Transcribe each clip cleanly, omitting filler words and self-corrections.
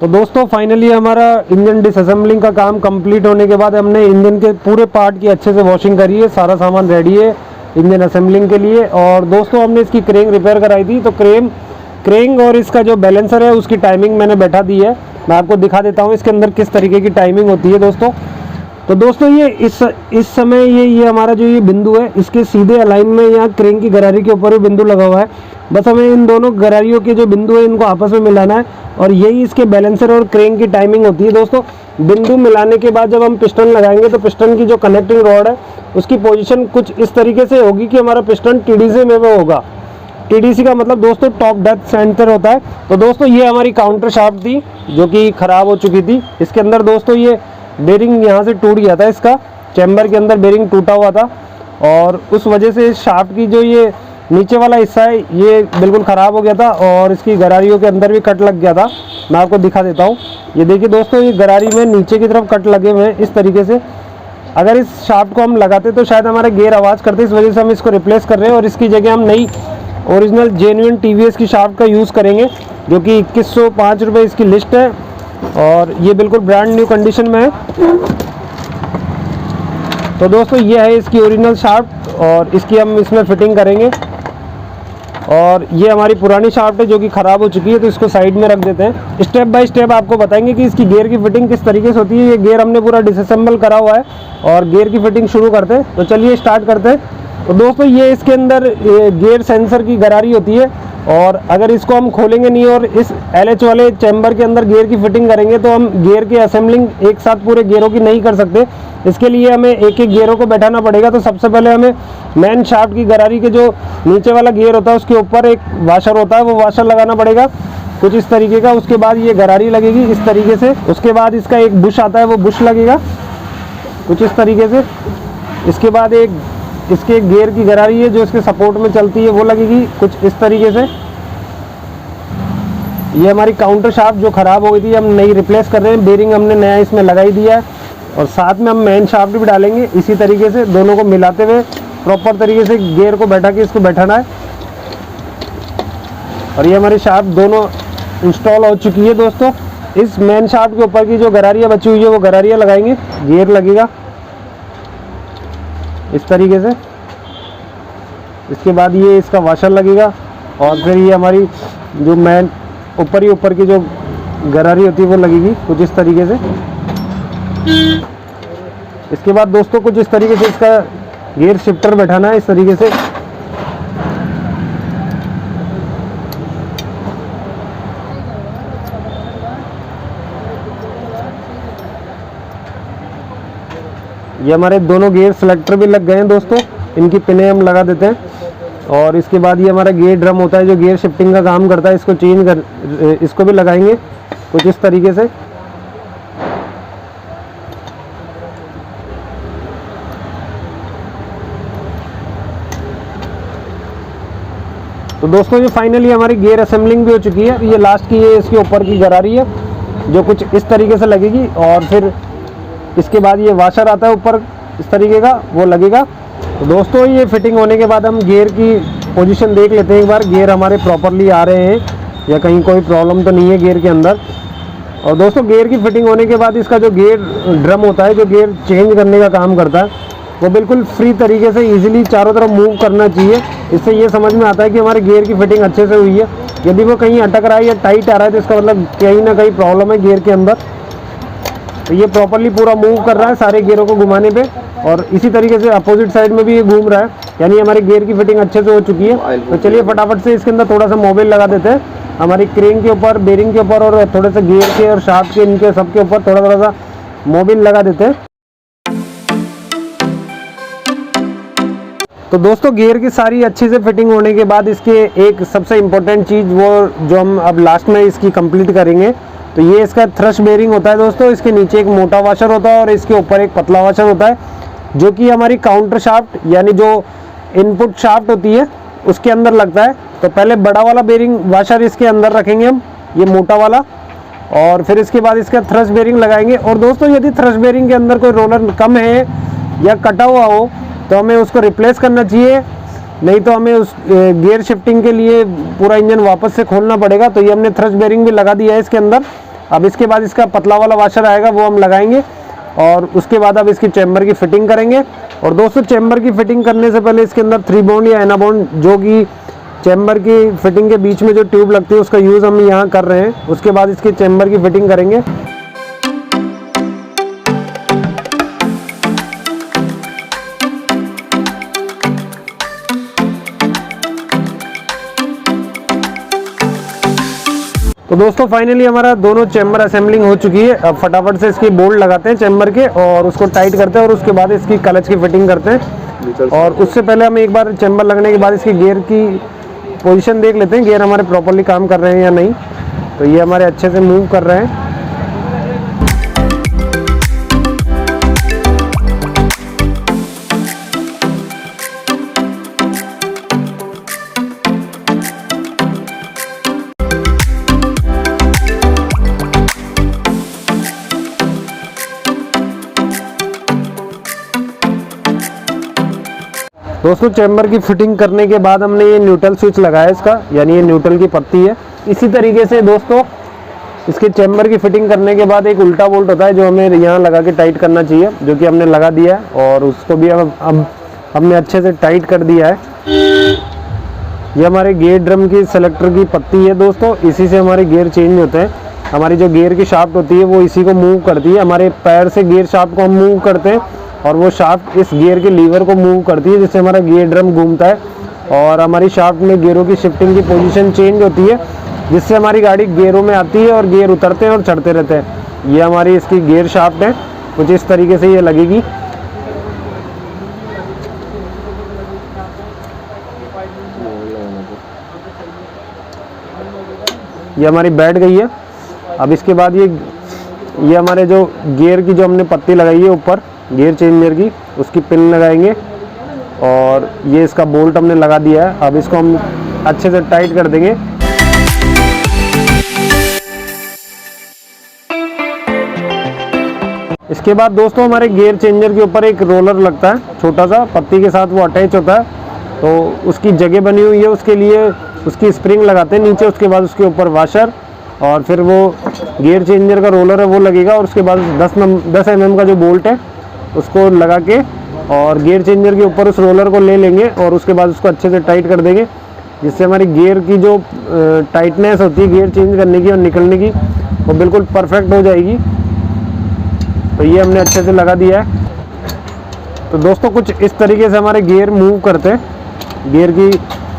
तो दोस्तों फाइनली हमारा इंजन डिसअसेंबलिंग का काम कंप्लीट होने के बाद हमने इंजन के पूरे पार्ट की अच्छे से वॉशिंग करी है। सारा सामान रेडी है इंजन असेंबलिंग के लिए। और दोस्तों हमने इसकी क्रेंग रिपेयर कराई थी, तो क्रेंग और इसका जो बैलेंसर है उसकी टाइमिंग मैंने बैठा दी है। मैं आपको दिखा देता हूँ इसके अंदर किस तरीके की टाइमिंग होती है दोस्तों। तो दोस्तों ये इस समय ये हमारा जो ये बिंदु है, इसके सीधे अलाइन में यहाँ क्रेंग की गरारी के ऊपर भी बिंदु लगा हुआ है। बस हमें इन दोनों गरारियों के जो बिंदु है इनको आपस में मिलाना है, और यही इसके बैलेंसर और क्रेंग की टाइमिंग होती है दोस्तों। बिंदु मिलाने के बाद जब हम पिस्टन लगाएंगे तो पिस्टन की जो कनेक्टिंग रॉड है उसकी पोजीशन कुछ इस तरीके से होगी कि हमारा पिस्टन टीडीसी में वो होगा। टीडीसी का मतलब दोस्तों टॉप डेप्थ सेंटर होता है। तो दोस्तों ये हमारी काउंटर शाफ्ट थी जो कि ख़राब हो चुकी थी। इसके अंदर दोस्तों ये बेरिंग यहाँ से टूट गया था, इसका चैम्बर के अंदर बेरिंग टूटा हुआ था, और उस वजह से इस शाफ्ट की जो ये नीचे वाला हिस्सा है ये बिल्कुल ख़राब हो गया था, और इसकी गरारियों के अंदर भी कट लग गया था। मैं आपको दिखा देता हूँ, ये देखिए दोस्तों, ये गरारी में नीचे की तरफ कट लगे हुए हैं इस तरीके से। अगर इस शाफ्ट को हम लगाते तो शायद हमारे गियर आवाज़ करते, इस वजह से हम इसको रिप्लेस कर रहे हैं, और इसकी जगह हम नई ओरिजिनल जेन्युइन टीवीएस की शाफ्ट का यूज़ करेंगे, जो कि 2105 रुपये इसकी लिस्ट है, और ये बिल्कुल ब्रांड न्यू कंडीशन में है। तो दोस्तों ये है इसकी ओरिजिनल शाफ्ट, और इसकी हम इसमें फिटिंग करेंगे। और ये हमारी पुरानी शाफ्ट है जो कि ख़राब हो चुकी है, तो इसको साइड में रख देते हैं। स्टेप बाय स्टेप आपको बताएंगे कि इसकी गियर की फिटिंग किस तरीके से होती है। ये गियर हमने पूरा डिसअसेंबल करा हुआ है, और गियर की फिटिंग शुरू करते हैं। तो चलिए स्टार्ट करते हैं। तो दोस्तों ये इसके अंदर गियर सेंसर की गरारी होती है, और अगर इसको हम खोलेंगे नहीं और इस LH वाले चैम्बर के अंदर गियर की फिटिंग करेंगे तो हम गियर की असेंबलिंग एक साथ पूरे गियरों की नहीं कर सकते। इसके लिए हमें एक एक गियरों को बैठाना पड़ेगा। तो सबसे पहले हमें मेन शाफ्ट की गरारी के जो नीचे वाला गियर होता है उसके ऊपर एक वाशर होता है, वो वाशर लगाना पड़ेगा कुछ इस तरीके का। उसके बाद ये गरारी लगेगी इस तरीके से। उसके बाद इसका एक बुश आता है, वो बुश लगेगा कुछ इस तरीके से। इसके बाद इसके गियर की गरारी है जो इसके सपोर्ट में चलती है, वो लगेगी कुछ इस तरीके से। ये हमारी काउंटर शाफ्ट जो ख़राब हो गई थी हम नई रिप्लेस कर रहे हैं। बेरिंग हमने नया इसमें लगाई दिया है, और साथ में हम मेन शाफ्ट भी डालेंगे। इसी तरीके से दोनों को मिलाते हुए प्रॉपर तरीके से गियर को बैठा के इसको बैठाना है। और ये हमारी शाफ्ट दोनों इंस्टॉल हो चुकी है दोस्तों। इस मेन शाफ्ट के ऊपर की जो गरारियाँ बची हुई है वो गरारियाँ लगाएंगे, गियर लगेगा इस तरीके से। इसके बाद ये इसका वाशर लगेगा, और फिर ये हमारी जो मेन ऊपर की जो गरारी होती है वो लगेगी कुछ इस तरीके से। इसके बाद दोस्तों कुछ इस तरीके से इसका गियर शिफ्टर बैठाना है इस तरीके से। ये हमारे दोनों गियर सेलेक्टर भी लग गए हैं दोस्तों, इनकी पिनें हम लगा देते हैं। और इसके बाद ये हमारा गियर ड्रम होता है जो गियर शिफ्टिंग का काम करता है, इसको भी लगाएंगे कुछ इस तरीके से। तो दोस्तों ये फाइनली हमारी गियर असेंबलिंग भी हो चुकी है। ये लास्ट की ये इसके ऊपर की गरारी है जो कुछ इस तरीके से लगेगी, और फिर इसके बाद ये वाशर आता है ऊपर इस तरीके का, वो लगेगा। तो दोस्तों ये फिटिंग होने के बाद हम गियर की पोजीशन देख लेते हैं एक बार, गियर हमारे प्रॉपरली आ रहे हैं या कहीं कोई प्रॉब्लम तो नहीं है गियर के अंदर। और दोस्तों गियर की फिटिंग होने के बाद इसका जो गियर ड्रम होता है जो गियर चेंज करने का काम करता है, वो बिल्कुल फ्री तरीके से ईजिली चारों तरफ मूव करना चाहिए। इससे ये समझ में आता है कि हमारे गियर की फिटिंग अच्छे से हुई है। यदि वो कहीं अटक रहा है या टाइट आ रहा है तो इसका मतलब कहीं ना कहीं प्रॉब्लम है गियर के अंदर। तो ये प्रॉपरली पूरा मूव कर रहा है सारे गियरों को घुमाने पे, और इसी तरीके से अपोजिट साइड में भी ये घूम रहा है, यानी हमारे गियर की फिटिंग अच्छे से हो चुकी है। तो चलिए फटाफट से इसके अंदर थोड़ा सा मोबिल लगा देते हैं हमारी क्रेन के ऊपर, बेरिंग के ऊपर, और थोड़े से गियर के और शाफ्ट के इनके सबके ऊपर थोड़ा सा मोबिल लगा देते हैं। तो दोस्तों गियर की सारी अच्छे से फिटिंग होने के बाद इसके एक सबसे इम्पोर्टेंट चीज़ वो जो हम अब लास्ट में इसकी कंप्लीट करेंगे, तो ये इसका थ्रश बेरिंग होता है दोस्तों। इसके नीचे एक मोटा वाशर होता है और इसके ऊपर एक पतला वाशर होता है, जो कि हमारी काउंटर शाफ्ट यानी जो इनपुट शाफ्ट होती है उसके अंदर लगता है। तो पहले बड़ा वाला बेरिंग वाशर इसके अंदर रखेंगे हम, ये मोटा वाला, और फिर इसके बाद इसका थ्रश बेरिंग लगाएंगे। और दोस्तों यदि थ्रश बेरिंग के अंदर कोई रोलर कम है या कटा हुआ हो तो हमें उसको रिप्लेस करना चाहिए, नहीं तो हमें उस गियर शिफ्टिंग के लिए पूरा इंजन वापस से खोलना पड़ेगा। तो ये हमने थ्रश बेरिंग भी लगा दिया है इसके अंदर। अब इसके बाद इसका पतला वाला वाशर आएगा वो हम लगाएंगे और उसके बाद अब इसकी चैम्बर की फिटिंग करेंगे। और दोस्तों चैम्बर की फिटिंग करने से पहले इसके अंदर 3 बॉन्ड या एना बॉन्ड जो कि चैम्बर की फिटिंग के बीच में जो ट्यूब लगती है उसका यूज़ हम यहाँ कर रहे हैं। उसके बाद इसकी चैम्बर की फिटिंग करेंगे। तो दोस्तों फाइनली हमारा दोनों चैम्बर असेंबलिंग हो चुकी है। अब फटाफट से इसकी बोल्ट लगाते हैं चैम्बर के और उसको टाइट करते हैं और उसके बाद इसकी क्लच की फिटिंग करते हैं। और उससे पहले हम एक बार चैम्बर लगने के बाद इसकी गियर की पोजीशन देख लेते हैं, गियर हमारे प्रॉपर्ली काम कर रहे हैं या नहीं। तो ये हमारे अच्छे से मूव कर रहे हैं। दोस्तों चैम्बर की फिटिंग करने के बाद हमने ये न्यूट्रल स्विच लगाया इसका, यानी ये न्यूट्रल की पत्ती है। इसी तरीके से दोस्तों इसके चैम्बर की फिटिंग करने के बाद एक उल्टा बोल्ट होता है जो हमें यहाँ लगा के टाइट करना चाहिए, जो कि हमने लगा दिया है और उसको भी अब हमने अच्छे से टाइट कर दिया है। ये हमारे गियर ड्रम की सेलेक्टर की पत्ती है दोस्तों, इसी से हमारे गियर चेंज होते हैं। हमारी जो गियर की शाफ्ट होती है वो इसी को मूव करती है। हमारे पैर से गियर शाफ्ट को हम मूव करते हैं और वो शाफ्ट इस गियर के लीवर को मूव करती है, जिससे हमारा गियर ड्रम घूमता है और हमारी शाफ्ट में गियरों की शिफ्टिंग की पोजीशन चेंज होती है, जिससे हमारी गाड़ी गियरों में आती है और गियर उतरते हैं और चढ़ते रहते हैं। ये हमारी इसकी गियर शाफ्ट है, कुछ इस तरीके से ये लगेगी। ये हमारी बैठ गई है। अब इसके बाद ये हमारे जो गियर की जो हमने पत्ती लगाई है ऊपर गियर चेंजर की, उसकी पिन लगाएंगे और ये इसका बोल्ट हमने लगा दिया है। अब इसको हम अच्छे से टाइट कर देंगे। इसके बाद दोस्तों हमारे गियर चेंजर के ऊपर एक रोलर लगता है छोटा सा, पत्ती के साथ वो अटैच होता है, तो उसकी जगह बनी हुई है, उसके लिए उसकी स्प्रिंग लगाते हैं नीचे। उसके बाद उसके ऊपर वाशर और फिर वो गियर चेंजर का रोलर है वो लगेगा और उसके बाद 10 mm का जो बोल्ट है उसको लगा के और गियर चेंजर के ऊपर उस रोलर को ले लेंगे और उसके बाद उसको अच्छे से टाइट कर देंगे, जिससे हमारी गियर की जो टाइटनेस होती है गियर चेंज करने की और निकलने की वो बिल्कुल परफेक्ट हो जाएगी। तो ये हमने अच्छे से लगा दिया है। तो दोस्तों कुछ इस तरीके से हमारे गियर मूव करते हैं गियर की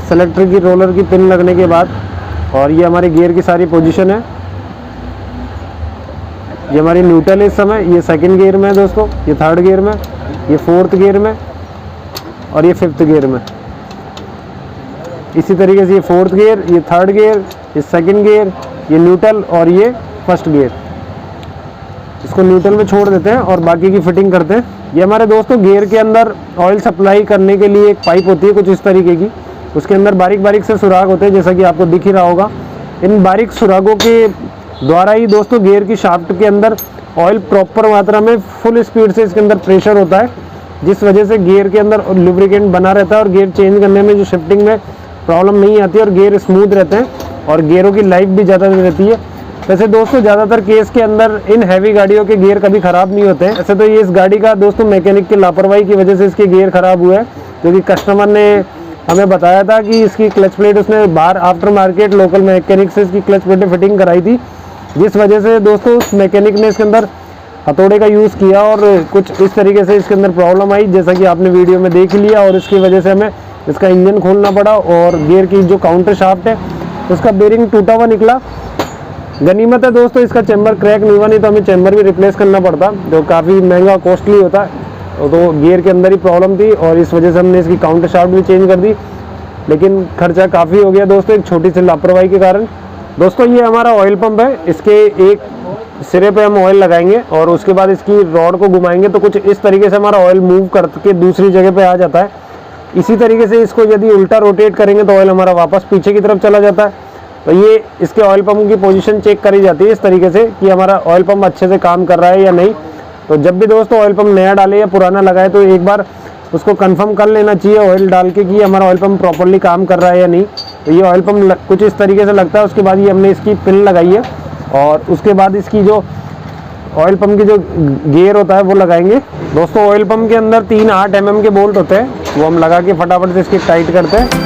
सेलेक्टर की रोलर की पिन लगने के बाद। और ये हमारी गियर की सारी पोजीशन है। ये हमारी न्यूट्रल है इस समय, ये सेकंड गियर में है दोस्तों, ये थर्ड गियर में, ये फोर्थ गियर में और ये फिफ्थ गियर में। इसी तरीके से ये फोर्थ गियर, ये थर्ड गियर, ये सेकंड गियर, ये न्यूट्रल और ये फर्स्ट गियर। इसको न्यूट्रल में छोड़ देते हैं और बाकी की फिटिंग करते हैं। ये हमारे दोस्तों गियर के अंदर ऑयल सप्लाई करने के लिए एक पाइप होती है कुछ इस तरीके की, उसके अंदर बारीक बारीक से सुराग होते हैं जैसा कि आपको दिख ही रहा होगा। इन बारीक सुरागों के द्वारा ही दोस्तों गियर की शाफ्ट के अंदर ऑयल प्रॉपर मात्रा में फुल स्पीड से इसके अंदर प्रेशर होता है, जिस वजह से गियर के अंदर लुब्रिकेंट बना रहता है और गियर चेंज करने में जो शिफ्टिंग में प्रॉब्लम नहीं आती है और गियर स्मूथ रहते हैं और गियरों की लाइफ भी ज़्यादा रहती है। वैसे दोस्तों ज़्यादातर केस के अंदर इन हैवी गाड़ियों के गियर कभी ख़राब नहीं होते हैं। ऐसे तो ये इस गाड़ी का दोस्तों मैकेनिक की लापरवाही की वजह से इसके गियर ख़राब हुए हैं, क्योंकि कस्टमर ने हमें बताया था कि इसकी क्लच प्लेट उसने बाहर आफ्टर मार्केट लोकल मैकेनिक से इसकी क्लच प्लेटें फिटिंग कराई थी, जिस वजह से दोस्तों उस मैकेनिक ने इसके अंदर हथौड़े का यूज़ किया और कुछ इस तरीके से इसके अंदर प्रॉब्लम आई, जैसा कि आपने वीडियो में देख लिया। और इसकी वजह से हमें इसका इंजन खोलना पड़ा और गियर की जो काउंटर शाफ्ट है उसका बेरिंग टूटा हुआ निकला। गनीमत है दोस्तों इसका चैम्बर क्रैक नहीं हुआ, नहीं तो हमें चैम्बर भी रिप्लेस करना पड़ता, जो काफ़ी महंगा कॉस्टली होता है। तो गियर के अंदर ही प्रॉब्लम थी और इस वजह से हमने इसकी काउंटर शाफ्ट भी चेंज कर दी, लेकिन खर्चा काफ़ी हो गया दोस्तों एक छोटी सी लापरवाही के कारण। दोस्तों ये हमारा ऑयल पंप है, इसके एक सिरे पे हम ऑयल लगाएंगे और उसके बाद इसकी रॉड को घुमाएंगे तो कुछ इस तरीके से हमारा ऑयल मूव करके दूसरी जगह पे आ जाता है। इसी तरीके से इसको यदि उल्टा रोटेट करेंगे तो ऑयल हमारा वापस पीछे की तरफ चला जाता है। तो ये इसके ऑयल पंप की पोजीशन चेक करी जाती है इस तरीके से कि हमारा ऑयल पंप अच्छे से काम कर रहा है या नहीं। तो जब भी दोस्तों ऑयल पंप नया डाले या पुराना लगाए तो एक बार उसको कंफर्म कर लेना चाहिए ऑयल डाल के कि हमारा ऑयल पंप प्रॉपर्ली काम कर रहा है या नहीं। तो ये ऑयल पंप कुछ इस तरीके से लगता है। उसके बाद ये हमने इसकी पिन लगाई है और उसके बाद इसकी जो ऑयल पंप की जो गियर होता है वो लगाएंगे। दोस्तों ऑयल पंप के अंदर 3 8 mm के बोल्ट होते हैं, वो हम लगा के फटाफट से इसकी टाइट करते हैं।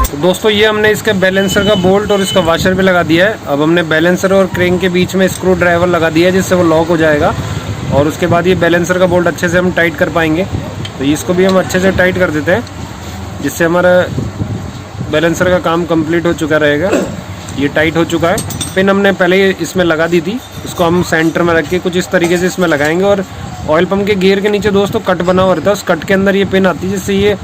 तो दोस्तों ये हमने इसके बैलेंसर का बोल्ट और इसका वाशर भी लगा दिया है। अब हमने बैलेंसर और क्रेन के बीच में स्क्रू ड्राइवर लगा दिया है जिससे वो लॉक हो जाएगा, और उसके बाद ये बैलेंसर का बोल्ट अच्छे से हम टाइट कर पाएंगे। तो इसको भी हम अच्छे से टाइट कर देते हैं जिससे हमारा बैलेंसर का काम कंप्लीट हो चुका रहेगा। ये टाइट हो चुका है। पिन हमने पहले इसमें लगा दी थी, इसको हम सेंटर में रख के कुछ इस तरीके से इसमें लगाएंगे। और ऑयल पंप के गियर के नीचे दोस्तों कट बना हुआ रहता है, उस कट के अंदर ये पिन आती है जिससे ये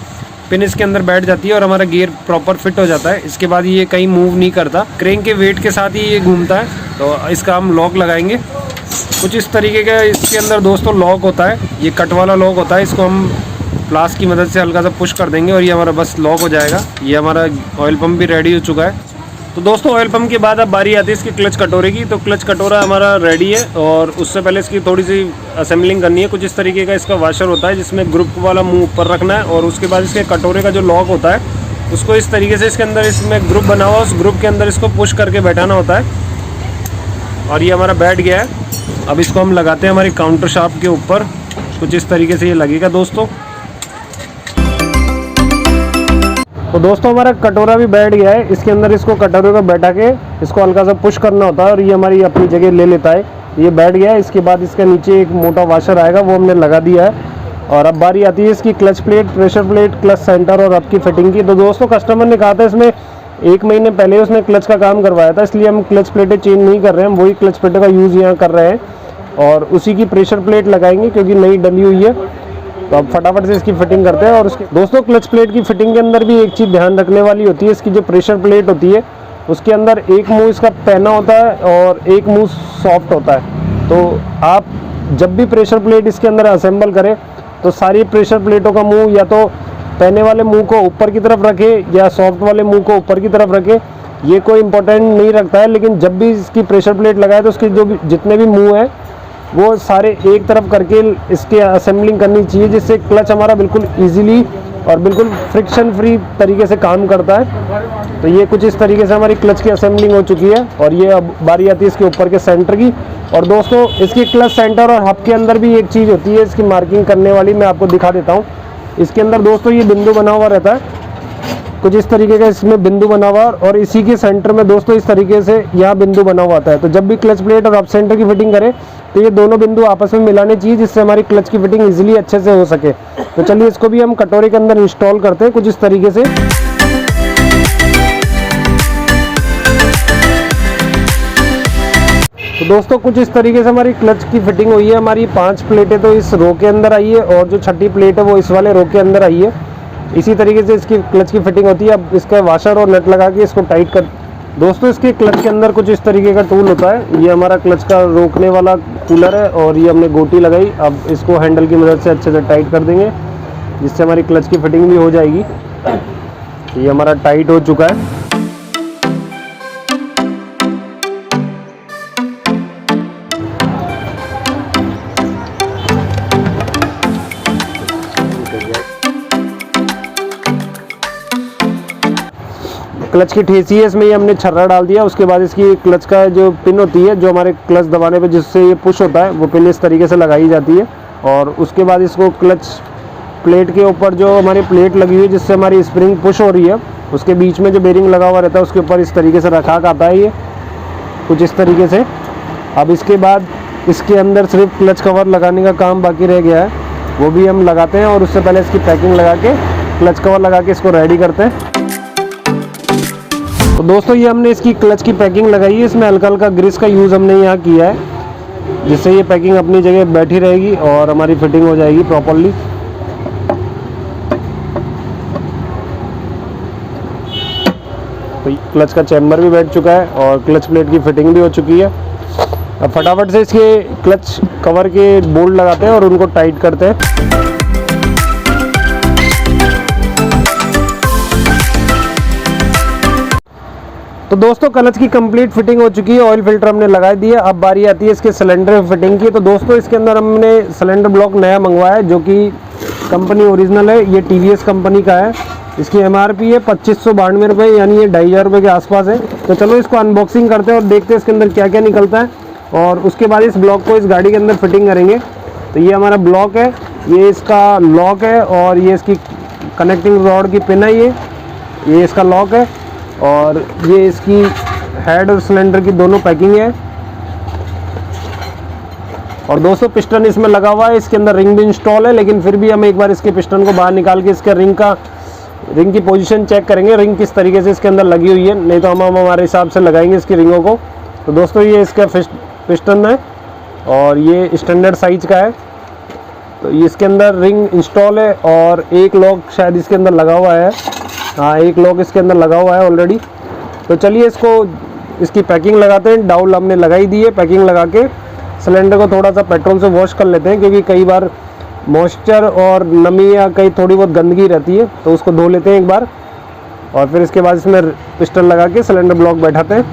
पिन इसके अंदर बैठ जाती है और हमारा गियर प्रॉपर फिट हो जाता है। इसके बाद ये कहीं मूव नहीं करता, क्रेन के वेट के साथ ही ये घूमता है। तो इसका हम लॉक लगाएंगे कुछ इस तरीके का। इसके अंदर दोस्तों लॉक होता है, ये कट वाला लॉक होता है, इसको हम प्लास की मदद से हल्का सा पुश कर देंगे और ये हमारा बस लॉक हो जाएगा। ये हमारा ऑयल पंप भी रेडी हो चुका है। तो दोस्तों ऑयल पंप के बाद अब बारी आती है इसकी क्लच कटोरे की। तो क्लच कटोरा हमारा रेडी है और उससे पहले इसकी थोड़ी सी असेंबलिंग करनी है। कुछ इस तरीके का इसका वाशर होता है जिसमें ग्रुप वाला मुंह ऊपर रखना है, और उसके बाद इसके कटोरे का जो लॉक होता है उसको इस तरीके से इसके अंदर इसमें ग्रुप बना हुआ, उस ग्रुप के अंदर इसको पुश करके बैठाना होता है और ये हमारा बैठ गया है। अब इसको हम लगाते हैं हमारी काउंटर शाफ्ट के ऊपर, कुछ इस तरीके से ये लगेगा दोस्तों। तो दोस्तों हमारा कटोरा भी बैठ गया है, इसके अंदर इसको कटोरे को बैठा के इसको हल्का सा पुश करना होता है और ये हमारी अपनी जगह ले लेता है। ये बैठ गया है। इसके बाद इसके नीचे एक मोटा वाशर आएगा, वो हमने लगा दिया है। और अब बारी आती है इसकी clutch plate, pressure plate, clutch centre और आपकी फिटिंग की। तो दोस्तों कस्टमर ने कहा था इसमें 1 महीने पहले उसने क्लच का काम करवाया था, इसलिए हम क्लच प्लेटें चेंज नहीं कर रहे हैं, हम वही क्लच प्लेटों का यूज़ यहाँ कर रहे हैं और उसी की प्रेशर प्लेट लगाएंगे क्योंकि नई डली हुई है। तो अब फटाफट से इसकी फिटिंग करते हैं। और उसके दोस्तों क्लच प्लेट की फिटिंग के अंदर भी एक चीज़ ध्यान रखने वाली होती है, इसकी जो प्रेशर प्लेट होती है उसके अंदर एक मुंह इसका पैना होता है और एक मुंह सॉफ्ट होता है। तो आप जब भी प्रेशर प्लेट इसके अंदर असेंबल करें तो सारी प्रेशर प्लेटों का मुंह या तो पैने वाले मुंह को ऊपर की तरफ रखे या सॉफ्ट वाले मुंह को ऊपर की तरफ रखे। ये कोई इंपॉर्टेंट नहीं रखता है, लेकिन जब भी इसकी प्रेशर प्लेट लगाए तो उसके जो भी जितने भी मुंह है वो सारे एक तरफ करके इसके असेंबलिंग करनी चाहिए, जिससे क्लच हमारा बिल्कुल इजीली और बिल्कुल फ्रिक्शन फ्री तरीके से काम करता है। तो ये कुछ इस तरीके से हमारी क्लच की असेंबलिंग हो चुकी है और ये अब बारी आती है इसके ऊपर के सेंटर की। और दोस्तों इसकी क्लच सेंटर और हब के अंदर भी एक चीज़ होती है इसकी मार्किंग करने वाली, मैं आपको दिखा देता हूँ। इसके अंदर दोस्तों ये बिंदु बना हुआ रहता है, कुछ इस तरीके का इसमें बिंदु बना हुआ और इसी के सेंटर में दोस्तों इस तरीके से यहाँ बिंदु बना हुआ आता है। तो जब भी क्लच प्लेट और हब सेंटर की फिटिंग करें तो ये दोनों बिंदु आपस में मिलाने चाहिए, जिससे हमारी क्लच की फिटिंग इजीली अच्छे से हो सके। तो चलिए इसको भी हम कटोरे के अंदर इंस्टॉल करते हैं कुछ इस तरीके से। तो दोस्तों कुछ इस तरीके से हमारी क्लच की फिटिंग हुई है। हमारी 5 प्लेटें तो इस रो के अंदर आई है और जो छठी प्लेट है वो इस वाले रो के अंदर आई है। इसी तरीके से इसकी क्लच की फिटिंग होती है। अब इसका वाशर और नट लगा के इसको टाइट कर। दोस्तों इसके क्लच के अंदर कुछ इस तरीके का टूल होता है, ये हमारा क्लच का रोकने वाला कूलर है और ये हमने गोटी लगाई। अब इसको हैंडल की मदद से अच्छे से टाइट कर देंगे, जिससे हमारी क्लच की फिटिंग भी हो जाएगी। ये हमारा टाइट हो चुका है। क्लच की ठेसी है, इसमें ये हमने छर्रा डाल दिया। उसके बाद इसकी क्लच का जो पिन होती है, जो हमारे क्लच दबाने पे जिससे ये पुश होता है, वो पिन इस तरीके से लगाई जाती है। और उसके बाद इसको क्लच प्लेट के ऊपर जो हमारी प्लेट लगी हुई है जिससे हमारी स्प्रिंग पुश हो रही है, उसके बीच में जो बेरिंग लगा हुआ रहता है उसके ऊपर इस तरीके से रखा आता है, ये कुछ इस तरीके से। अब इसके बाद इसके अंदर सिर्फ क्लच कवर लगाने का काम बाकी रह गया है, वो भी हम लगाते हैं। और उससे पहले इसकी पैकिंग लगा के क्लच कवर लगा के इसको रेडी करते हैं। तो दोस्तों ये हमने इसकी क्लच की पैकिंग लगाई है, इसमें हल्का हल्का ग्रीस का यूज़ हमने यहाँ किया है, जिससे ये पैकिंग अपनी जगह बैठी रहेगी और हमारी फिटिंग हो जाएगी प्रॉपरली। तो क्लच का चैम्बर भी बैठ चुका है और क्लच प्लेट की फिटिंग भी हो चुकी है। अब फटाफट से इसके क्लच कवर के बोल्ट लगाते हैं और उनको टाइट करते हैं। तो दोस्तों क्लच की कंप्लीट फिटिंग हो चुकी है, ऑयल फिल्टर हमने लगा दिया। अब बारी आती है इसके सिलेंडर फिटिंग की। तो दोस्तों इसके अंदर हमने सिलेंडर ब्लॉक नया मंगवाया है, जो कि कंपनी ओरिजिनल है, ये TVS कंपनी का है। इसकी MRP है 2592 रुपये, यानी ये 2500 रुपये के आसपास है। तो चलो इसको अनबॉक्सिंग करते हैं और देखते हैं इसके अंदर क्या क्या निकलता है, और उसके बाद इस ब्लॉक को इस गाड़ी के अंदर फिटिंग करेंगे। तो ये हमारा ब्लॉक है, ये इसका लॉक है, और ये इसकी कनेक्टिंग रॉड की पिन है, ये इसका लॉक है, और ये इसकी हेड और सिलेंडर की दोनों पैकिंग है। और दोस्तों पिस्टन इसमें लगा हुआ है, इसके अंदर रिंग भी इंस्टॉल है, लेकिन फिर भी हम एक बार इसके पिस्टन को बाहर निकाल के इसके रिंग की पोजीशन चेक करेंगे, रिंग किस तरीके से इसके अंदर लगी हुई है, नहीं तो हम हमारे हिसाब से लगाएंगे इसकी रिंगों को। तो दोस्तों ये इसका पिस्टन है और ये स्टैंडर्ड साइज का है। तो इसके अंदर रिंग इंस्टॉल है और एक लॉक शायद इसके अंदर लगा हुआ है, हाँ एक लॉक इसके अंदर लगा हुआ है ऑलरेडी। तो चलिए इसकी पैकिंग लगाते हैं। डाउल हमने लगाई दी है, पैकिंग लगा के सिलेंडर को थोड़ा सा पेट्रोल से वॉश कर लेते हैं, क्योंकि कई बार मॉइस्चर और नमी या कहीं थोड़ी बहुत गंदगी रहती है, तो उसको धो लेते हैं एक बार, और फिर इसके बाद इसमें पिस्टन लगा के सिलेंडर ब्लॉक बैठाते हैं।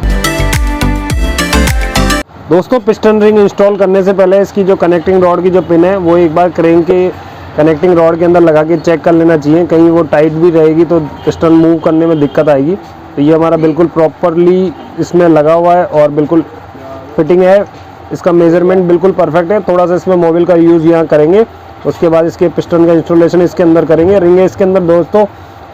दोस्तों पिस्टन रिंग इंस्टॉल करने से पहले इसकी जो कनेक्टिंग रॉड की जो पिन है वो एक बार क्रेन के कनेक्टिंग रॉड के अंदर लगा के चेक कर लेना चाहिए, कहीं वो टाइट भी रहेगी तो पिस्टन मूव करने में दिक्कत आएगी। तो ये हमारा बिल्कुल प्रॉपरली इसमें लगा हुआ है और बिल्कुल फिटिंग है, इसका मेजरमेंट बिल्कुल परफेक्ट है। थोड़ा सा इसमें मोबिल का यूज़ यहाँ करेंगे, उसके बाद इसके पिस्टन का इंस्टॉलेशन इसके अंदर करेंगे। रिंग इसके अंदर दोस्तों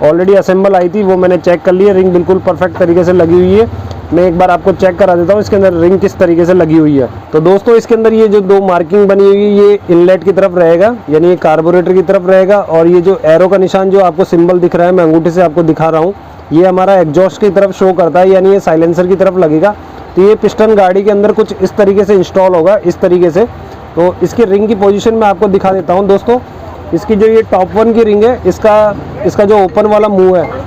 ऑलरेडी असेंबल आई थी, वो मैंने चेक कर ली है, रिंग बिल्कुल परफेक्ट तरीके से लगी हुई है। मैं एक बार आपको चेक करा देता हूँ इसके अंदर रिंग किस तरीके से लगी हुई है। तो दोस्तों इसके अंदर ये जो दो मार्किंग बनी हुई है ये इनलेट की तरफ रहेगा, यानी ये कार्बोरेटर की तरफ रहेगा, और ये जो एरो का निशान जो आपको सिंबल दिख रहा है, मैं अंगूठे से आपको दिखा रहा हूँ, ये हमारा एग्जॉस्ट की तरफ शो करता है, यानी ये साइलेंसर की तरफ लगेगा। तो ये पिस्टन गाड़ी के अंदर कुछ इस तरीके से इंस्टॉल होगा, इस तरीके से। तो इसकी रिंग की पोजीशन मैं आपको दिखा देता हूँ दोस्तों। इसकी जो ये टॉप वन की रिंग है, इसका जो ओपन वाला मुंह है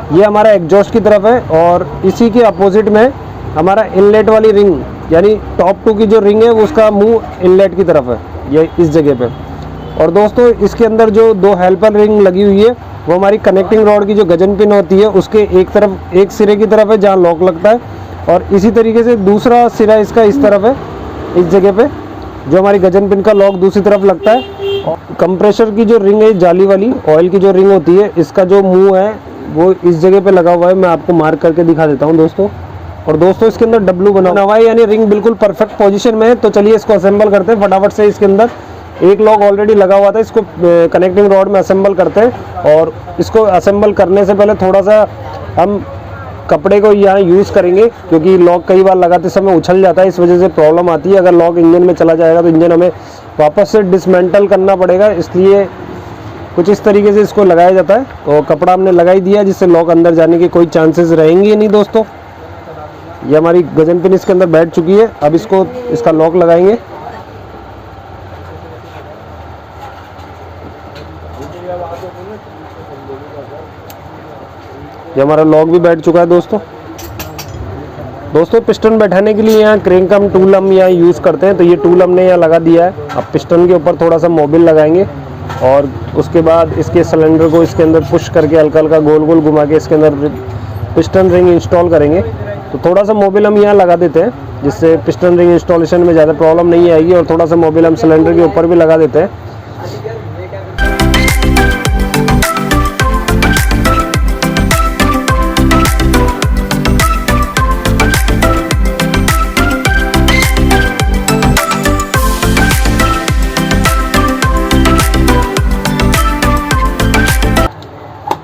ये हमारा एग्जॉस्ट की तरफ है, और इसी के अपोजिट में हमारा इनलेट वाली रिंग, यानी टॉप टू की जो रिंग है वो उसका मुंह इनलेट की तरफ है, ये इस जगह पे। और दोस्तों इसके अंदर जो दो हेल्पर रिंग लगी हुई है वो हमारी कनेक्टिंग रॉड की जो गजन पिन होती है उसके एक सिरे की तरफ है जहाँ लॉक लगता है, और इसी तरीके से दूसरा सिरा इसका इस तरफ है, इस जगह पे जो हमारी गजन पिन का लॉक दूसरी तरफ लगता है। और कंप्रेसर की जो रिंग है जाली वाली ऑयल की जो रिंग होती है, इसका जो मुंह है वो इस जगह पे लगा हुआ है, मैं आपको मार्क करके दिखा देता हूँ दोस्तों। और दोस्तों इसके अंदर डब्लू बना हुआ है, यानी रिंग बिल्कुल परफेक्ट पोजीशन में है। तो चलिए इसको असेंबल करते हैं फटाफट से। इसके अंदर एक लॉक ऑलरेडी लगा हुआ था, इसको कनेक्टिंग रॉड में असेंबल करते हैं, और इसको असेंबल करने से पहले थोड़ा सा हम कपड़े को यहाँ यूज़ करेंगे, क्योंकि लॉक कई बार लगाते समय उछल जाता है, इस वजह से प्रॉब्लम आती है। अगर लॉक इंजन में चला जाएगा तो इंजन हमें वापस से डिसमेंटल करना पड़ेगा, इसलिए कुछ इस तरीके से इसको लगाया जाता है। तो कपड़ा हमने लगाई दिया जिससे लॉक अंदर जाने की कोई चांसेस रहेंगे नहीं दोस्तों। ये हमारी गजन पिन इसके अंदर बैठ चुकी है, अब इसका लॉक लगाएंगे। ये हमारा लॉक भी बैठ चुका है दोस्तों पिस्टन बैठाने के लिए यहाँ क्रेन का हम टूल हम यहाँ यूज़ करते हैं, तो ये टूल हमने यहाँ लगा दिया है। अब पिस्टन के ऊपर थोड़ा सा मोबिल लगाएंगे, और उसके बाद इसके सिलेंडर को इसके अंदर पुश करके हल्का हल्का गोल गोल घुमा के इसके अंदर पिस्टन रिंग इंस्टॉल करेंगे। तो थोड़ा सा मोबिल हम यहाँ लगा देते हैं, जिससे पिस्टन रिंग इंस्टॉलेशन में ज़्यादा प्रॉब्लम नहीं आएगी, और थोड़ा सा मोबिल हम सिलेंडर के ऊपर भी लगा देते हैं।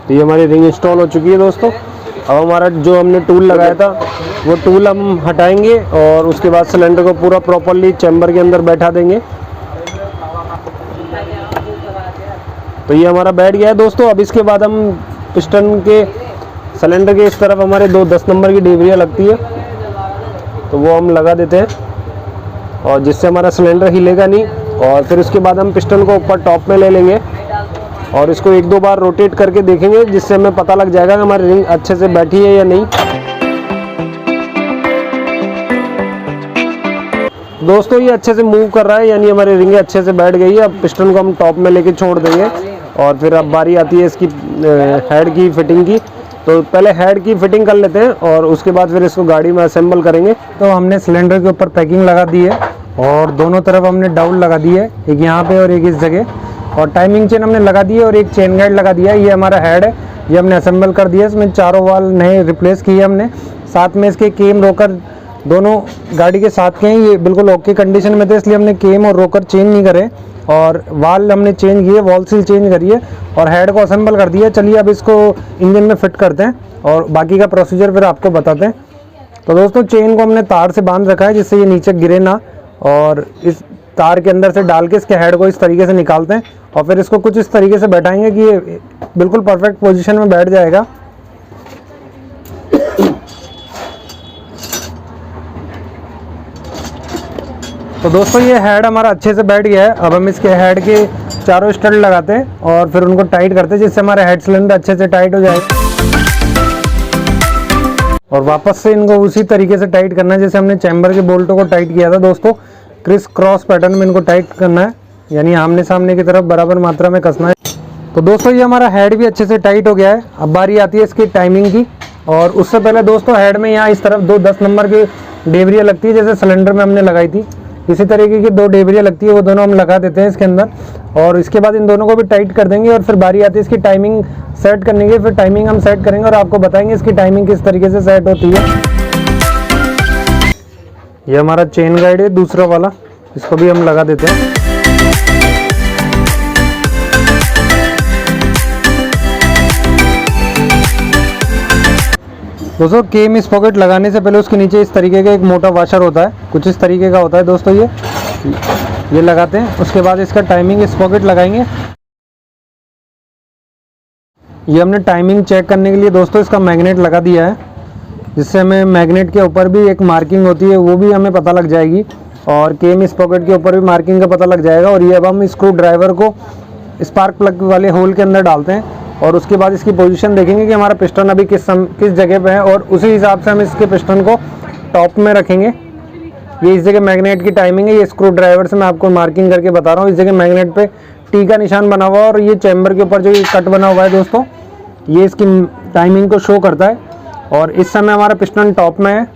तो ये हमारी रिंग इंस्टॉल हो चुकी है दोस्तों। अब हमारा जो हमने टूल लगाया था वो टूल हम हटाएंगे, और उसके बाद सिलेंडर को पूरा प्रॉपरली चैम्बर के अंदर बैठा देंगे। तो ये हमारा बैठ गया है दोस्तों। अब इसके बाद हम पिस्टन के सिलेंडर के इस तरफ हमारे दो 10 नंबर की डिबरियाँ लगती है, तो वो हम लगा देते हैं, और जिससे हमारा सिलेंडर हिलेगा नहीं। और फिर उसके बाद हम पिस्टन को ऊपर टॉप में ले लेंगे, और इसको 1-2 बार रोटेट करके देखेंगे, जिससे हमें पता लग जाएगा कि हमारी रिंग अच्छे से बैठी है या नहीं। दोस्तों ये अच्छे से मूव कर रहा है, यानी हमारी रिंग अच्छे से बैठ गई है। अब पिस्टन को हम टॉप में लेके छोड़ देंगे, और फिर अब बारी आती है इसकी हेड की फिटिंग की। तो पहले हेड की फिटिंग कर लेते हैं, और उसके बाद फिर इसको गाड़ी में असेंबल करेंगे। तो हमने सिलेंडर के ऊपर पैकिंग लगा दी है, और दोनों तरफ हमने डाउल लगा दी है, एक यहाँ पे और एक इस जगह। और टाइमिंग चेन हमने लगा दी है और एक चेन गाइड लगा दिया है। ये हमारा हेड है, ये हमने असेंबल कर दिया है। इसमें चारों वाल नए रिप्लेस किए हमने, साथ में इसके केम रोकर दोनों गाड़ी के साथ के हैं। ये बिल्कुल ओके कंडीशन में थे, इसलिए हमने केम और रोकर चेंज नहीं करे और वाल हमने चेंज किए, वॉल सील चेंज करी है और हेड को असेंबल कर दिया। चलिए अब इसको इंजन में फिट करते हैं और बाकी का प्रोसीजर फिर आपको बताते हैं। तो दोस्तों चेन को हमने तार से बांध रखा है जिससे ये नीचे गिरे ना, और इस तार के अंदर से डाल के इसके हेड को इस तरीके से निकालते हैं और फिर इसको कुछ इस तरीके से बैठाएंगे कि ये बिल्कुल परफेक्ट पोजीशन में बैठ जाएगा। तो दोस्तों ये हेड हमारा अच्छे से बैठ गया है। अब हम इसके हेड के चारों स्टड लगाते हैं और फिर उनको टाइट करते हैं जिससे हमारा हेड सिलेंडर अच्छे से टाइट हो जाएगा। और वापस से इनको उसी तरीके से टाइट करना है जैसे हमने चैम्बर के बोल्टों को टाइट किया था दोस्तों। क्रिस क्रॉस पैटर्न में इनको टाइट करना है, यानी आमने सामने की तरफ बराबर मात्रा में कसना है। तो दोस्तों ये हमारा हेड भी अच्छे से टाइट हो गया है। अब बारी आती है इसकी टाइमिंग की, और उससे पहले दोस्तों हेड में यहाँ इस तरफ दो 10 नंबर की डेबरियाँ लगती है जैसे सिलेंडर में हमने लगाई थी, इसी तरीके की 2 डेबरियाँ लगती है, वो दोनों हम लगा देते हैं इसके अंदर। और इसके बाद इन दोनों को भी टाइट कर देंगे और फिर बारी आती है इसकी टाइमिंग सेट करने की। फिर टाइमिंग हम सेट करेंगे और आपको बताएंगे इसकी टाइमिंग किस तरीके से सेट होती है। ये हमारा चेन गाइड है दूसरा वाला, इसको भी हम लगा देते हैं। दोस्तों केम स्पॉकेट लगाने से पहले उसके नीचे इस तरीके का एक मोटा वाशर होता है, कुछ इस तरीके का होता है दोस्तों। ये लगाते हैं, उसके बाद इसका टाइमिंग स्पॉकेट लगाएंगे। ये हमने टाइमिंग चेक करने के लिए दोस्तों इसका मैग्नेट लगा दिया है, जिससे हमें मैग्नेट के ऊपर भी एक मार्किंग होती है वो भी हमें पता लग जाएगी, और केम स्पॉकेट के ऊपर भी मार्किंग का पता लग जाएगा। और ये अब हम स्क्रू ड्राइवर को स्पार्क प्लग वाले होल के अंदर डालते हैं और उसके बाद इसकी पोजीशन देखेंगे कि हमारा पिस्टन अभी किस जगह पे है, और उसी हिसाब से हम इसके पिस्टन को टॉप में रखेंगे। ये इस जगह मैग्नेट की टाइमिंग है, ये स्क्रू ड्राइवर से मैं आपको मार्किंग करके बता रहा हूँ। इस जगह मैग्नेट पे टी का निशान बना हुआ है और ये चैम्बर के ऊपर जो ये कट बना हुआ है दोस्तों, ये इसकी टाइमिंग को शो करता है। और इस समय हमारा पिस्टन टॉप में है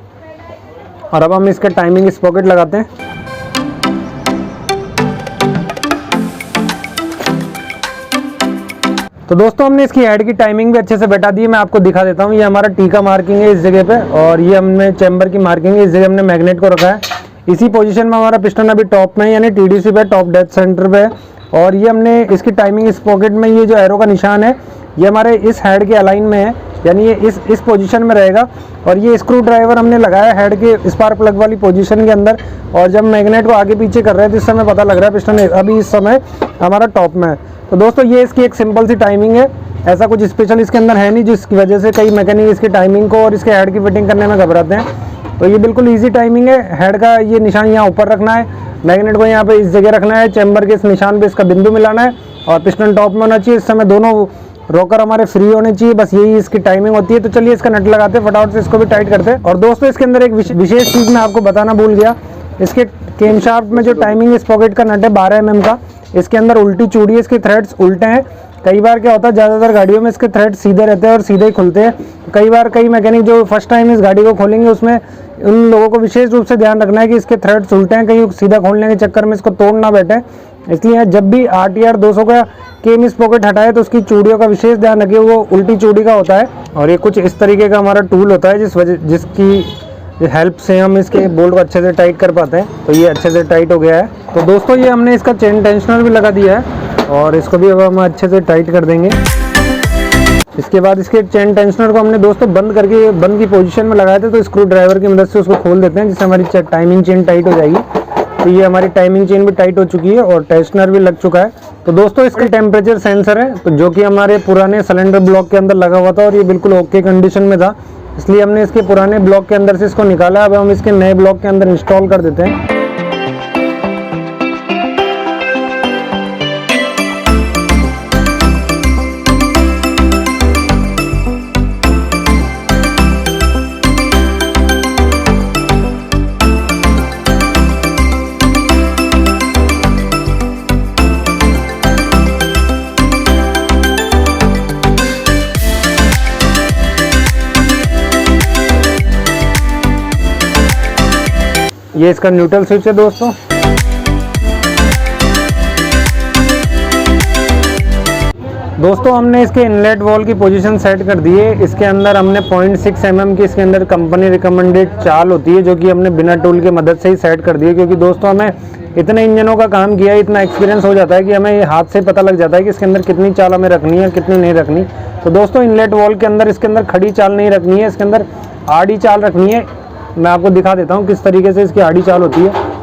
और अब हम इसका टाइमिंग स्पॉकेट लगाते हैं। तो दोस्तों हमने इसकी हेड की टाइमिंग भी अच्छे से बैठा दी है, मैं आपको दिखा देता हूँ। ये हमारा टी का मार्किंग है इस जगह पे, और ये हमने चैम्बर की मार्किंग है, इस जगह हमने मैग्नेट को रखा है। इसी पोजीशन में हमारा पिस्टन अभी टॉप में है, यानी टीडीसी पे, टॉप डेड सेंटर पे है। और ये हमने इसकी टाइमिंग स्पॉकेट में ये जो एरो का निशान है ये हमारे इस हेड के अलाइन में है, यानी ये इस पोजीशन में रहेगा। और ये स्क्रू ड्राइवर हमने लगाया हेड के स्पार्क प्लग वाली पोजीशन के अंदर, और जब मैग्नेट को आगे पीछे कर रहे हैं तो इस समय पता लग रहा है पिस्टन अभी इस समय हमारा टॉप में है। तो दोस्तों ये इसकी एक सिंपल सी टाइमिंग है, ऐसा कुछ स्पेशल इसके अंदर है नहीं, जिसकी वजह से कई मैकेनिक इसकी टाइमिंग को और इसके हेड की फिटिंग करने में घबराते हैं। तो ये बिल्कुल ईजी टाइमिंग है। हेड का ये निशान यहाँ ऊपर रखना है, मैग्नेट को यहाँ पे इस जगह रखना है, चैम्बर के इस निशान पे इसका बिंदु मिलाना है और पिस्टन टॉप में होना चाहिए। इस समय दोनों रोकर हमारे फ्री होने चाहिए, बस यही इसकी टाइमिंग होती है। तो चलिए इसका नट लगाते हैं, फटाफट से इसको भी टाइट करते हैं। और दोस्तों इसके अंदर एक विशेष चीज़ मैं आपको बताना भूल गया, इसके केम शाफ्ट में जो टाइमिंग स्पॉकेट का नट है 12 mm का, इसके अंदर उल्टी चूड़ी है, इसके थ्रेड्स उल्टे हैं। कई बार क्या होता है, ज़्यादातर गाड़ियों में इसके थ्रेड सीधे रहते हैं और सीधे ही खुलते हैं। कई बार कई मैकेनिक जो फर्स्ट टाइम इस गाड़ी को खोलेंगे उसमें उन लोगों को विशेष रूप से ध्यान रखना है कि इसके थ्रेड्स उल्टे हैं, कहीं सीधा खोलने के चक्कर में इसको तोड़ ना बैठे। इसलिए जब भी RTR 200 का केम स्पॉकेट हटाए तो उसकी चूड़ियों का विशेष ध्यान रखिए, वो उल्टी चूड़ी का होता है। और ये कुछ इस तरीके का हमारा टूल होता है जिसकी हेल्प से हम इसके बोल्ट को अच्छे से टाइट कर पाते हैं। तो ये अच्छे से टाइट हो गया है। तो दोस्तों ये हमने इसका चेन टेंशनर भी लगा दिया है और इसको भी अब हम अच्छे से टाइट कर देंगे। इसके बाद इसके चेन टेंशनर को हमने दोस्तों बंद की पोजीशन में लगाए थे, तो स्क्रू ड्राइवर की मदद से उसको खोल देते हैं जिससे हमारी टाइमिंग चेन टाइट हो जाएगी। तो ये हमारी टाइमिंग चेन भी टाइट हो चुकी है और टेंशनर भी लग चुका है। तो दोस्तों इसका टेम्परेचर सेंसर है, तो जो कि हमारे पुराने सिलेंडर ब्लॉक के अंदर लगा हुआ था और ये बिल्कुल ओके कंडीशन में था, इसलिए हमने इसके पुराने ब्लॉक के अंदर से इसको निकाला। अब हम इसके नए ब्लॉक के अंदर इंस्टॉल कर देते हैं। ये इसका न्यूट्रल स्विच है दोस्तों। दोस्तों हमने इसके इनलेट वॉल की पोजीशन सेट कर दी है। इसके अंदर हमने 0.6 mm की इसके अंदर कंपनी रिकमेंडेड चाल होती है, जो कि हमने बिना टूल की मदद से ही सेट कर दी है। क्योंकि दोस्तों हमें इतने इंजनों का काम किया है, इतना एक्सपीरियंस हो जाता है कि हमें ये हाथ से पता लग जाता है कि इसके अंदर कितनी चाल हमें रखनी है, कितनी नहीं रखनी। तो दोस्तों इनलेट वॉल के अंदर इसके अंदर खड़ी चाल नहीं रखनी है, इसके अंदर आड़ी चाल रखनी है। मैं आपको दिखा देता हूँ किस तरीके से इसकी आड़ी चाल होती है।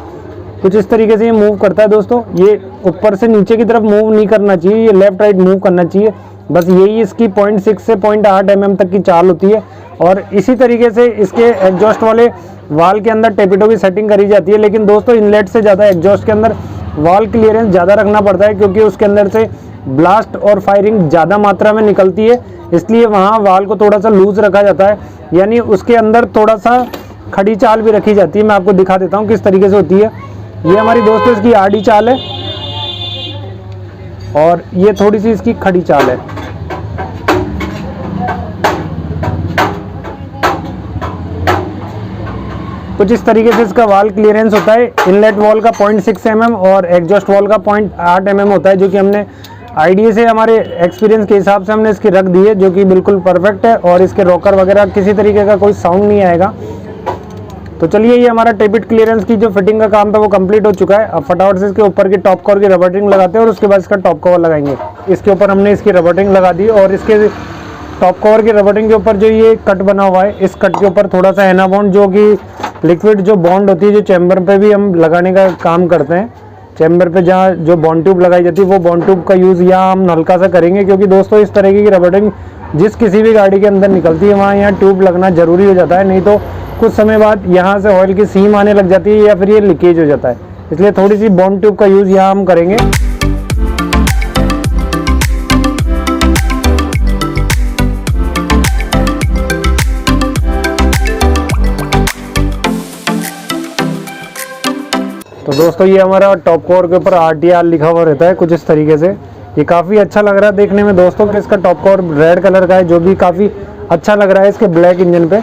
कुछ इस तरीके से ये मूव करता है दोस्तों। ये ऊपर से नीचे की तरफ मूव नहीं करना चाहिए, ये लेफ्ट राइट मूव करना चाहिए। बस यही इसकी 0.6 से 0.8 mm तक की चाल होती है। और इसी तरीके से इसके एग्जॉस्ट वाले वाल के अंदर टेपिटो की सेटिंग करी जाती है। लेकिन दोस्तों इनलेट से ज़्यादा एग्जॉस्ट के अंदर वाल क्लियरेंस ज़्यादा रखना पड़ता है, क्योंकि उसके अंदर से ब्लास्ट और फायरिंग ज़्यादा मात्रा में निकलती है। इसलिए वहाँ वाल को थोड़ा सा लूज रखा जाता है, यानी उसके अंदर थोड़ा सा खड़ी चाल भी रखी जाती है। मैं आपको दिखा देता हूँ किस तरीके से होती है। ये हमारी दोस्तों इसकी आड़ी चाल है और ये थोड़ी सी इसकी खड़ी चाल है। कुछ इस तरीके से इसका वाल क्लियरेंस होता है। इनलेट वॉल का 0.6 mm और एग्जॉस्ट वॉल का 0.8 mm होता है, जो कि हमने आईडिया से हमारे एक्सपीरियंस के हिसाब से हमने इसकी रख दी है, जो कि बिल्कुल परफेक्ट है। और इसके रॉकर वगैरह किसी तरीके का कोई साउंड नहीं आएगा। तो चलिए, ये हमारा टेपिट क्लियरेंस की जो फिटिंग का काम था वो कंप्लीट हो चुका है। अब फटाफट से इसके ऊपर की टॉप कवर की रबर्टिंग लगाते हैं और उसके बाद इसका टॉप कवर लगाएंगे। इसके ऊपर हमने इसकी रबर्टिंग लगा दी और इसके टॉप कवर की रबर्टिंग के ऊपर जो ये कट बना हुआ है, इस कट के ऊपर थोड़ा सा एना बॉन्ड, जो कि लिक्विड जो बॉन्ड होती है, जो चैम्बर पे भी हम लगाने का काम करते हैं। चैम्बर पे जहाँ जो बॉन्ड ट्यूब लगाई जाती है, वो बॉन्ड ट्यूब का यूज़ यहाँ हम हल्का सा करेंगे। क्योंकि दोस्तों इस तरीके की रबर्टिंग जिस किसी भी गाड़ी के अंदर निकलती है, वहाँ यहाँ ट्यूब लगना जरूरी हो जाता है। नहीं तो कुछ समय बाद यहाँ से ऑयल की सीम आने लग जाती है या फिर ये लीकेज हो जाता है। इसलिए थोड़ी सी बॉन्ड ट्यूब का यूज़ यहाँ हम करेंगे। तो दोस्तों ये हमारा टॉप कवर के ऊपर RTR लिखा हुआ रहता है कुछ इस तरीके से। ये काफ़ी अच्छा लग रहा है देखने में दोस्तों। कि इसका टॉप कवर रेड कलर का है, जो भी काफ़ी अच्छा लग रहा है इसके ब्लैक इंजन पे।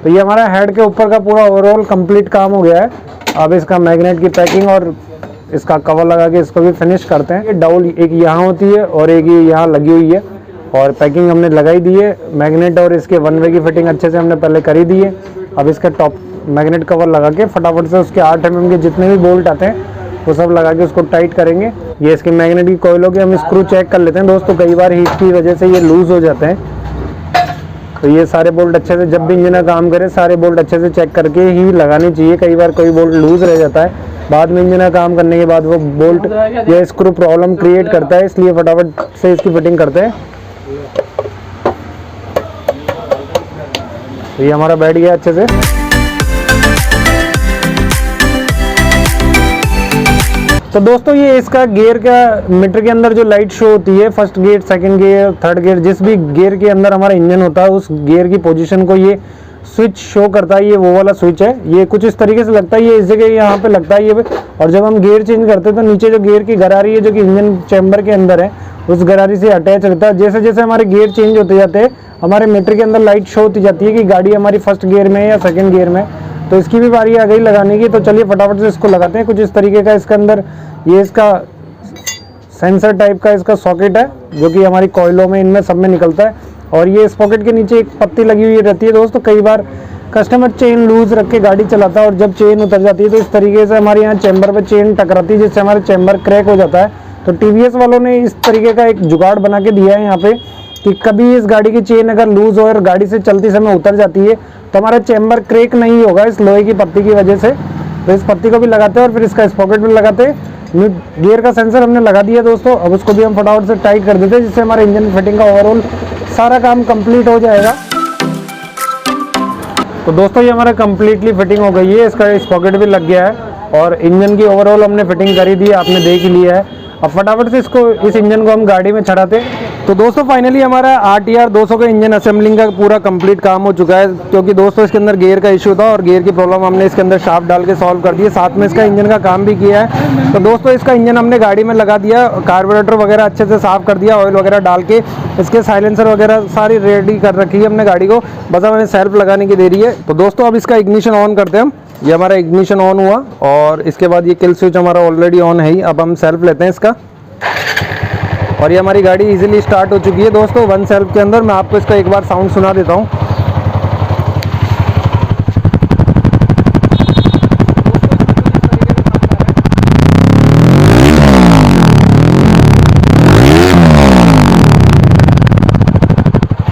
तो ये हमारा हेड के ऊपर का पूरा ओवरऑल कंप्लीट काम हो गया है। अब इसका मैग्नेट की पैकिंग और इसका कवर लगा के इसको भी फिनिश करते हैं। ये डाउल एक यहाँ होती है और एक ये यहाँ लगी हुई है, और पैकिंग हमने लगाई दी है। मैग्नेट और इसके वन वे की फिटिंग अच्छे से हमने पहले करी दी है। अब इसका टॉप मैग्नेट कवर लगा के फटाफट से उसके 8 mm के जितने भी बोल्ट आते हैं वो सब लगा के उसको टाइट करेंगे। ये इसके मैग्नेट की कॉइलों के हम स्क्रू चेक कर लेते हैं दोस्तों। कई बार हीट की वजह से ये लूज़ हो जाते हैं, तो ये सारे बोल्ट अच्छे से, जब भी इंजन का काम करे, सारे बोल्ट अच्छे से चेक करके ही लगानी चाहिए। कई बार कोई बोल्ट लूज़ रह जाता है, बाद में इंजन का काम करने के बाद वो बोल्ट या स्क्रू प्रॉब्लम क्रिएट करता है। इसलिए फटाफट से इसकी फिटिंग करते हैं। तो ये हमारा बैठ गया अच्छे से। तो दोस्तों ये इसका गियर का मीटर के अंदर जो लाइट शो होती है, first gear, second gear, third gear, जिस भी गियर के अंदर हमारा इंजन होता है, उस गियर की पोजीशन को ये स्विच शो करता है। ये वो वाला स्विच है। ये कुछ इस तरीके से लगता है, ये इस जगह यहाँ पे लगता है ये। और जब हम गियर चेंज करते हैं तो नीचे जो गियर की गरारी है, जो कि इंजन चैम्बर के अंदर है, उस गरारी से अटैच रहता है। जैसे जैसे हमारे गियर चेंज होते जाते हैं, हमारे मीटर के अंदर लाइट शो होती जाती है कि गाड़ी हमारी फर्स्ट गियर में या सेकेंड गियर में। तो इसकी भी बारी आ गई लगाने की। तो चलिए फटाफट से इसको लगाते हैं। कुछ इस तरीके का इसके अंदर ये इसका सेंसर टाइप का इसका सॉकेट है, जो कि हमारी कॉइलों में, इनमें सब में निकलता है। और ये इस पॉकेट के नीचे एक पत्ती लगी हुई रहती है दोस्तों। कई बार कस्टमर चेन लूज रख के गाड़ी चलाता है और जब चेन उतर जाती है तो इस तरीके से हमारे यहाँ चैम्बर पे चेन टकराती है, जिससे हमारा चैम्बर क्रैक हो जाता है। तो TVS वालों ने इस तरीके का एक जुगाड़ बना के दिया है यहाँ पे कि कभी इस गाड़ी की चेन अगर लूज हो और गाड़ी से चलती समय उतर जाती है तो हमारा चैम्बर क्रैक नहीं होगा इस लोहे की पत्ती की वजह से। तो इस पत्ती को भी लगाते हैं और फिर इसका स्पॉकेट भी लगाते हैं। गियर का सेंसर हमने लगा दिया दोस्तों। अब उसको भी हम फटाफट से टाइट कर देते हैं, जिससे हमारे इंजन फिटिंग का ओवरऑल सारा काम कंप्लीट हो जाएगा। तो दोस्तों ये हमारा कंप्लीटली फिटिंग हो गई है। इसका स्पॉकेट भी लग गया है और इंजन की ओवरऑल हमने फिटिंग करी दी है, आपने देख ही लिया है। अब फटाफट से इस इंजन को हम गाड़ी में चढ़ाते हैं। तो दोस्तों फाइनली हमारा RTR 200 का इंजन असेंबलिंग का पूरा कंप्लीट काम हो चुका है। क्योंकि दोस्तों इसके अंदर गियर का इशू था और गियर की प्रॉब्लम हमने इसके अंदर शाफ्ट डाल के सॉल्व कर दी है। साथ में इसका इंजन का काम भी किया है। तो दोस्तों इसका इंजन हमने गाड़ी में लगा दिया, कार्बोरेटर वगैरह अच्छे से साफ कर दिया, ऑयल वगैरह डाल के इसके साइलेंसर वगैरह सारी रेडी कर रखी है हमने गाड़ी को। बस हमें सेल्फ लगाने की देरी है। तो दोस्तों अब इसका इग्निशन ऑन करते हैं हम। ये हमारा इग्निशन ऑन हुआ और इसके बाद ये किल स्विच हमारा ऑलरेडी ऑन है ही। अब हम सेल्फ लेते हैं इसका। और ये हमारी गाड़ी इजीली स्टार्ट हो चुकी है दोस्तों 1 सेल्फ के अंदर। मैं आपको इसका एक बार साउंड सुना देता हूँ।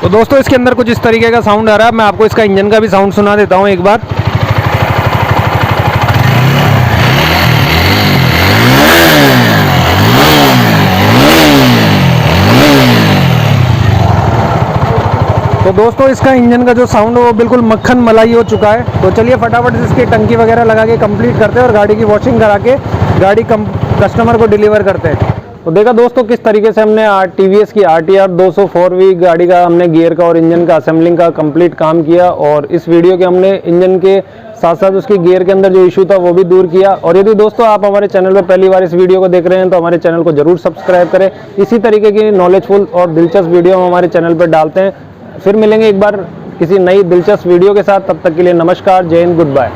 तो दोस्तों इसके अंदर कुछ इस तरीके का साउंड आ रहा है। मैं आपको इसका इंजन का भी साउंड सुना देता हूँ एक बार। तो दोस्तों इसका इंजन का जो साउंड है वो बिल्कुल मक्खन मलाई हो चुका है। तो चलिए फटाफट से इसकी टंकी वगैरह लगा के कंप्लीट करते हैं और गाड़ी की वॉशिंग करा के गाड़ी कस्टमर को डिलीवर करते हैं। तो देखा दोस्तों किस तरीके से हमने TVS की RTR 204V गाड़ी का हमने गियर का और इंजन का असेंबलिंग का कंप्लीट काम किया। और इस वीडियो के हमने इंजन के साथ साथ उसकी गियर के अंदर जो इशू था वो भी दूर किया। और यदि दोस्तों आप हमारे चैनल पर पहली बार इस वीडियो को देख रहे हैं तो हमारे चैनल को जरूर सब्सक्राइब करें। इसी तरीके की नॉलेजफुल और दिलचस्प वीडियो हम हमारे चैनल पर डालते हैं। फिर मिलेंगे एक बार किसी नई दिलचस्प वीडियो के साथ। तब तक के लिए नमस्कार, जय हिंद, गुड बाय।